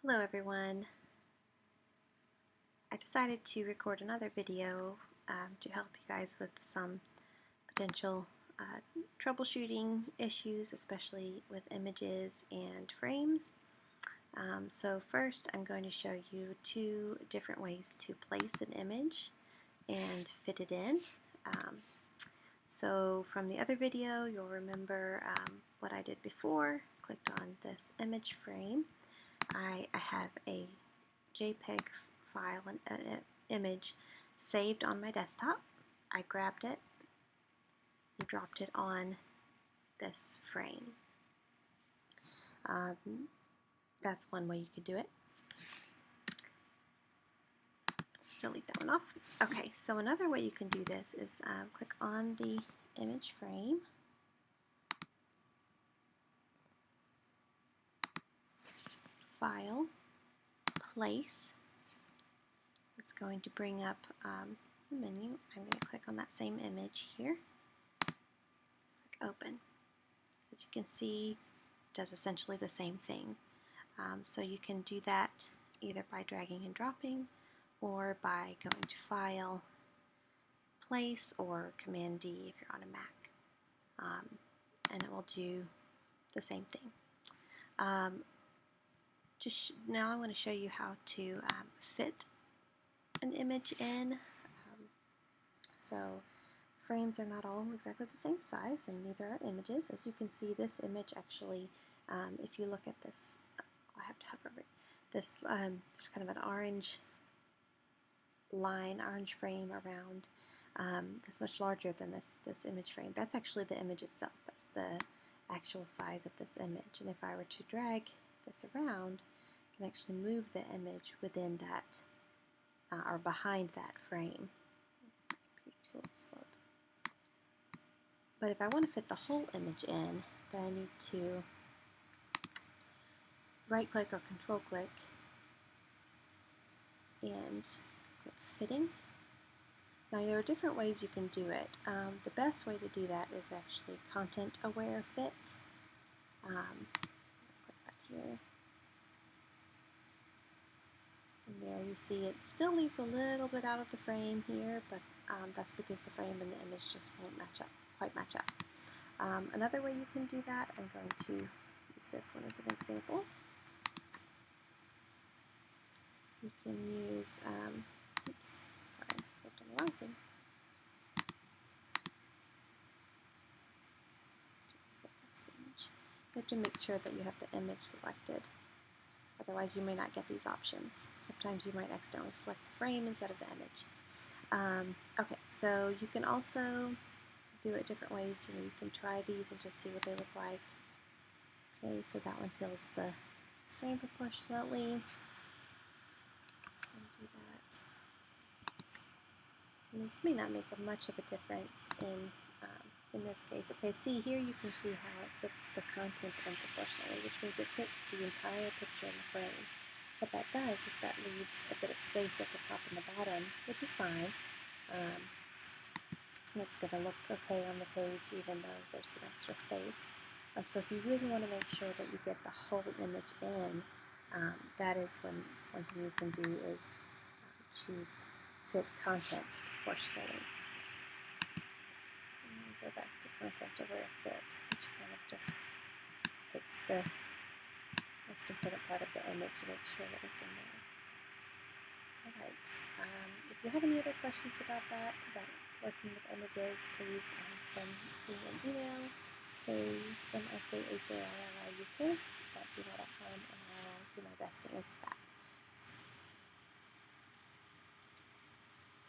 Hello everyone. I decided to record another video to help you guys with some potential troubleshooting issues, especially with images and frames. So first I'm going to show you two different ways to place an image and fit it in. So from the other video you'll remember what I did before. Clicked on this image frame. I have a JPEG file, an image saved on my desktop. I grabbed it and dropped it on this frame. That's one way you could do it. Delete that one off. Okay, so another way you can do this is click on the image frame. File, place. It's going to bring up the menu. I'm going to click on that same image here. Click open. As you can see, it does essentially the same thing. So you can do that either by dragging and dropping or by going to File, Place, or Command D if you're on a Mac. And it will do the same thing. Now I want to show you how to fit an image in. So frames are not all exactly the same size, and neither are images. As you can see, this image actually, if you look at this, I have to hover over it. This there's kind of an orange line, orange frame around. That's much larger than this image frame. That's actually the image itself. That's the actual size of this image. And if I were to drag this around, I can actually move the image within that or behind that frame. But if I want to fit the whole image in, then I need to right click or control click and click fitting. Now there are different ways you can do it. The best way to do that is actually content aware fit. Click that here. And there you see it still leaves a little bit out of the frame here, but that's because the frame and the image just won't quite match up. Another way you can do that, I'm going to use this one as an example. You can use, oops, sorry, I clicked on the wrong thing. That's the image. You have to make sure that you have the image selected. Otherwise, you may not get these options. Sometimes you might accidentally select the frame instead of the image. Okay, so you can also do it different ways. You can try these and just see what they look like. Okay, so that one fills the frame proportionately. Do that. And this may not make much of a difference in this case. Okay, see here you can see how it fits the content in proportionally, which means it fits the entire picture in the frame. What that does is that leaves a bit of space at the top and the bottom, which is fine. It's going to look okay on the page even though there's some extra space. So if you really want to make sure that you get the whole image in, that is when one thing you can do is choose fit content proportionally. And go back to content aware fit, which kind of just takes the most important part of the image to make sure that it's in there. Alright, if you have any other questions about that, about working with images, please send me an email, kmikhailiuk@gmail.com, and I'll do my best to answer that.